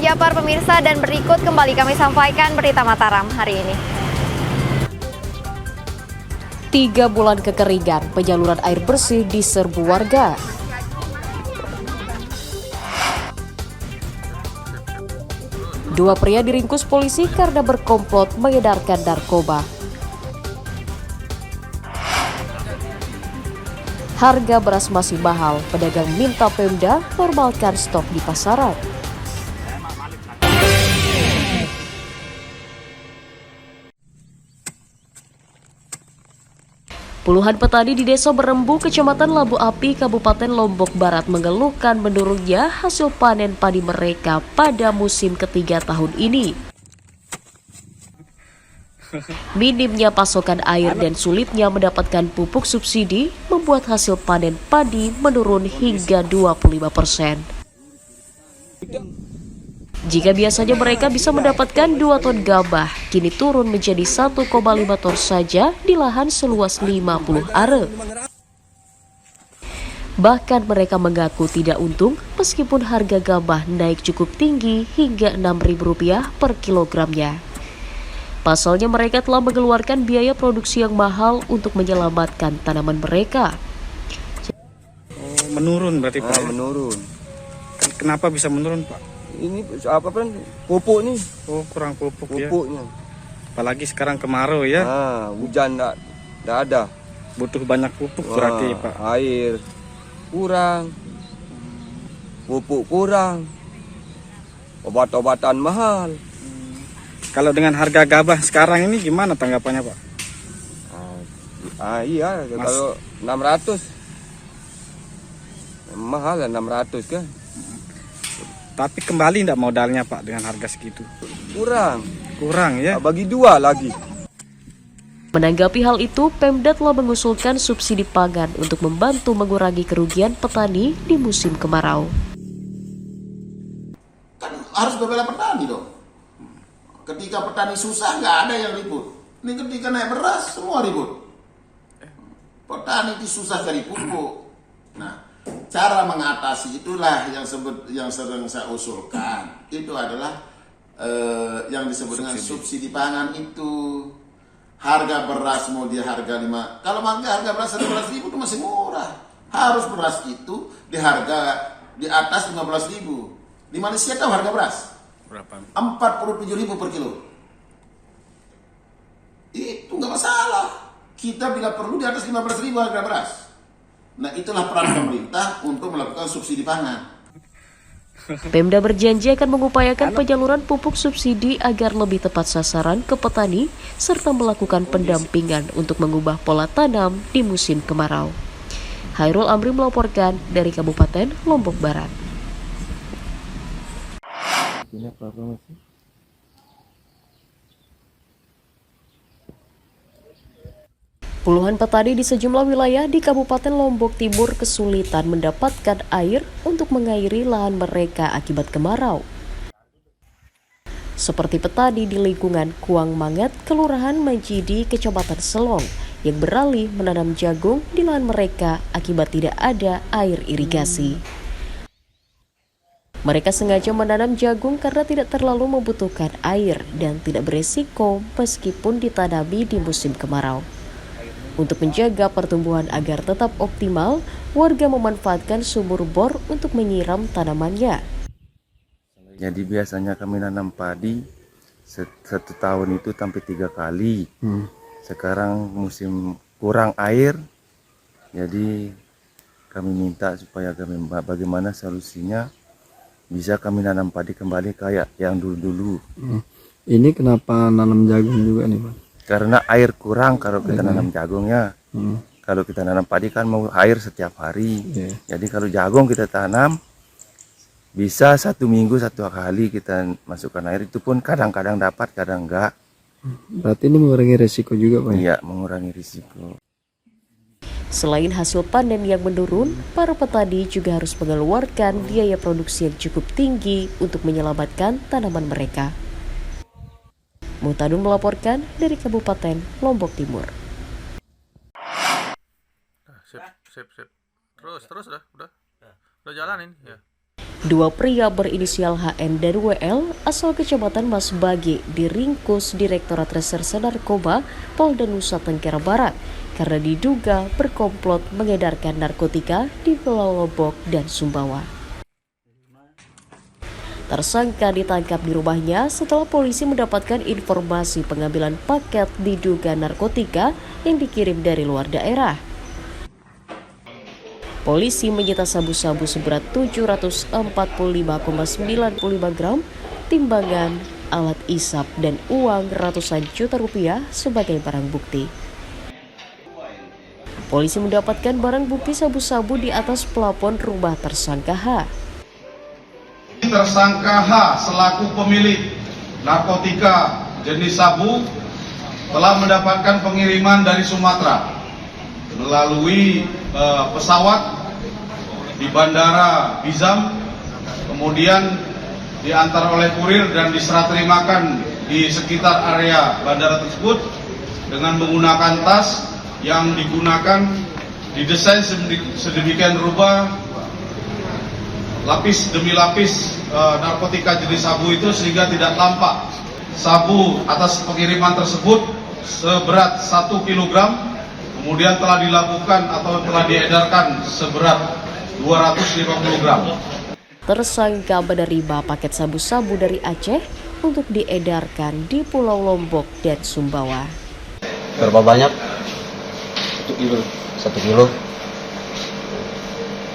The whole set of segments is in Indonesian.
Japar pemirsa, dan berikut kembali kami sampaikan berita Mataram hari ini. 3 bulan kekeringan, penyaluran air bersih diserbu warga. Dua pria diringkus polisi karena berkomplot mengedarkan narkoba. Harga beras masih mahal, pedagang minta Pemda normalkan stok di pasaran. Puluhan petani di Desa Berembu, Kecamatan Labu Api, Kabupaten Lombok Barat mengeluhkan menurunnya hasil panen padi mereka pada musim ketiga tahun ini. Minimnya pasokan air dan sulitnya mendapatkan pupuk subsidi membuat hasil panen padi menurun hingga 25%. Jika biasanya mereka bisa mendapatkan 2 ton gabah, kini turun menjadi 1,5 ton saja di lahan seluas 50 are. Bahkan mereka mengaku tidak untung meskipun harga gabah naik cukup tinggi hingga Rp6.000 per kilogramnya. Pasalnya mereka telah mengeluarkan biaya produksi yang mahal untuk menyelamatkan tanaman mereka. Menurun berarti Pak? Menurun. Kenapa bisa menurun Pak? Ini apa kan pupuk nih? Oh, kurang pupuk ya? Pupuknya. Apalagi sekarang kemarau ya? Hujan enggak ada. Butuh banyak pupuk berarti Pak? Air kurang, pupuk kurang, obat-obatan mahal. Kalau dengan harga gabah sekarang ini gimana tanggapannya Pak? Iya, kalau 600 mahal lah 600 kan. Tapi kembali enggak modalnya Pak dengan harga segitu? Kurang ya? Bagi 2 lagi. Menanggapi hal itu, Pemda telah mengusulkan subsidi pangan untuk membantu mengurangi kerugian petani di musim kemarau. Kan harus membela petani dong. Ketika petani susah nggak ada yang ribut. Ini ketika naik beras semua ribut. Petani itu susah cari pupuk. Nah, cara mengatasi itulah yang sering saya usulkan. Itu adalah yang disebut dengan subsidi pangan itu. Harga beras mau dia harga 5. Kalau harga beras 15.000 itu masih murah. Harus beras itu di harga di atas 15.000. Di Malaysia tahu harga beras? Berapa? 47.000 per kilo. Itu nggak masalah. Kita bila perlu di atas 15.000 harga beras. Nah, itulah peran pemerintah untuk melakukan subsidi pangan. Pemda berjanji akan mengupayakan penyaluran pupuk subsidi agar lebih tepat sasaran ke petani serta melakukan pendampingan untuk mengubah pola tanam di musim kemarau. Hairul Amri melaporkan dari Kabupaten Lombok Barat. Puluhan petani di sejumlah wilayah di Kabupaten Lombok Timur kesulitan mendapatkan air untuk mengairi lahan mereka akibat kemarau. Seperti petani di lingkungan Kuang Mangat, Kelurahan Majidi, Kecamatan Selong, yang beralih menanam jagung di lahan mereka akibat tidak ada air irigasi. Mereka sengaja menanam jagung karena tidak terlalu membutuhkan air dan tidak beresiko meskipun ditanami di musim kemarau. Untuk menjaga pertumbuhan agar tetap optimal, warga memanfaatkan sumur bor untuk menyiram tanamannya. Jadi biasanya kami nanam padi satu tahun itu sampai 3 kali. Sekarang musim kurang air, jadi kami minta supaya bagaimana solusinya bisa kami nanam padi kembali kayak yang dulu-dulu. Ini kenapa nanam jagung juga nih Pak? Karena air kurang kalau kita nanam jagungnya. Kalau kita nanam padi kan mau air setiap hari. Jadi kalau jagung kita tanam bisa 1 minggu 1 kali kita masukkan air, itu pun kadang-kadang dapat, kadang enggak. Berarti ini mengurangi resiko juga Pak? Iya, mengurangi risiko. Selain hasil panen yang menurun, para petani juga harus mengeluarkan biaya produksi yang cukup tinggi untuk menyelamatkan tanaman mereka. Muhtadun melaporkan dari Kabupaten Lombok Timur. Sip. Terus udah jalanin ya. Dua pria berinisial HN dan WL asal Kecamatan Masbagi diringkus Direktorat Reserse Narkoba Polda Nusa Tenggara Barat karena diduga berkomplot mengedarkan narkotika di Pulau Lombok dan Sumbawa. Tersangka ditangkap di rumahnya setelah polisi mendapatkan informasi pengambilan paket diduga narkotika yang dikirim dari luar daerah. Polisi menyita sabu-sabu seberat 745,95 gram, timbangan, alat isap, dan uang ratusan juta rupiah sebagai barang bukti. Polisi mendapatkan barang bukti sabu-sabu di atas plafon rumah tersangka H. Tersangka H selaku pemilik narkotika jenis sabu telah mendapatkan pengiriman dari Sumatera melalui pesawat di Bandara Bizam, kemudian diantar oleh kurir dan diserah terimakan di sekitar area bandara tersebut dengan menggunakan tas yang digunakan didesain sedemikian rupa lapis demi lapis narkotika jenis sabu itu sehingga tidak tampak. Sabu atas pengiriman tersebut seberat 1 kg, kemudian telah dilakukan atau telah diedarkan seberat 250 gram. Tersangka menerima paket sabu-sabu dari Aceh untuk diedarkan di Pulau Lombok dan Sumbawa. Berapa banyak? 1 kilo.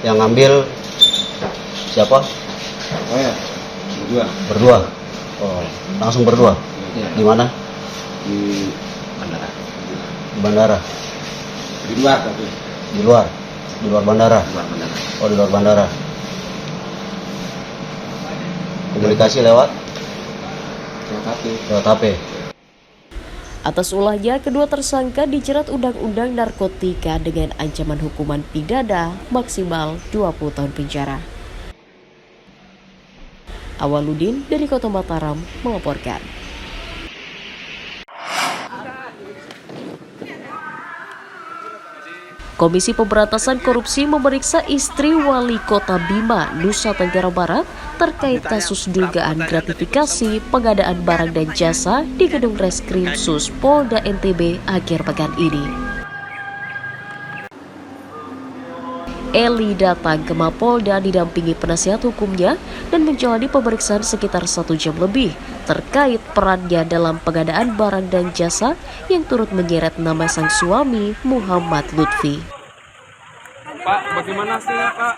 Yang ngambil siapa? Berdua. Oh, langsung berdua. Ya. Di mana? Di bandara. Di bandara. Di luar tapi. Di luar. Di luar bandara. Di luar bandara. Oh, di luar bandara. Komunikasi lewat HP. Atas ulahnya, kedua tersangka dijerat Undang-Undang Narkotika dengan ancaman hukuman pidana maksimal 20 tahun penjara. Awaludin dari Kota Mataram melaporkan. Komisi Pemberantasan Korupsi memeriksa istri Wali Kota Bima, Nusa Tenggara Barat terkait kasus dugaan gratifikasi pengadaan barang dan jasa di Gedung Reskrimsus Polda NTB akhir pekan ini. Eli datang ke Mapolda didampingi penasihat hukumnya dan menjalani pemeriksaan sekitar 1 jam lebih terkait perannya dalam pengadaan barang dan jasa yang turut menyeret nama sang suami Muhammad Lutfi. Pak, bagaimana hasilnya, Pak?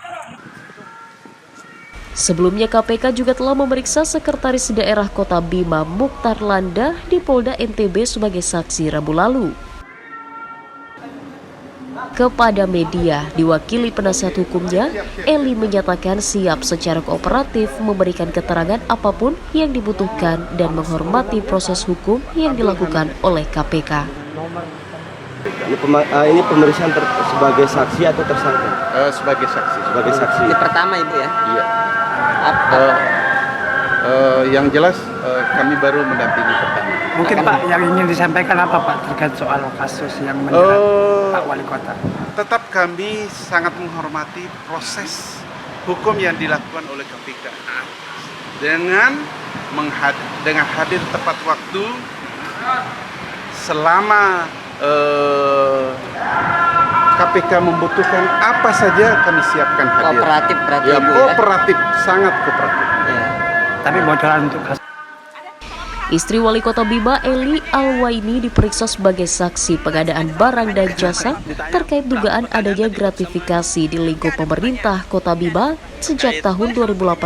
Sebelumnya KPK juga telah memeriksa Sekretaris Daerah Kota Bima Mukhtar Landa di Polda NTB sebagai saksi Rabu lalu. Kepada media, diwakili penasihat hukumnya, Eli menyatakan siap secara kooperatif memberikan keterangan apapun yang dibutuhkan dan menghormati proses hukum yang dilakukan oleh KPK. Ini pemeriksaan sebagai saksi atau tersangka? Sebagai saksi. Sebagai saksi. Ini pertama Ibu ya? Iya. Yang jelas kami baru mendampingi pertama. Mungkin Pak yang ingin disampaikan apa Pak terkait soal kasus yang menjerat Pak Wali Kota? Tetap kami sangat menghormati proses hukum yang dilakukan oleh KPK dengan hadir tepat waktu selama KPK membutuhkan apa saja kami siapkan hadir. Kooperatif berarti ya, Ibu kooperatif, sangat kooperatif. Ya. Tapi bocoran untuk kasus. Istri Wali Kota Bima, Eli Alwaini, diperiksa sebagai saksi pengadaan barang dan jasa terkait dugaan adanya gratifikasi di lingkup pemerintah Kota Bima sejak tahun 2018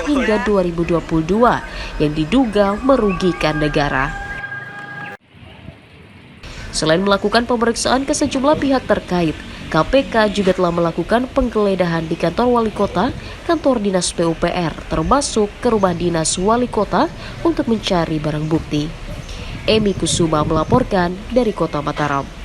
hingga 2022 yang diduga merugikan negara. Selain melakukan pemeriksaan ke sejumlah pihak terkait, KPK juga telah melakukan penggeledahan di kantor Wali Kota, kantor Dinas PUPR, termasuk ke rumah Dinas Wali Kota untuk mencari barang bukti. Emi Kusuma melaporkan dari Kota Mataram.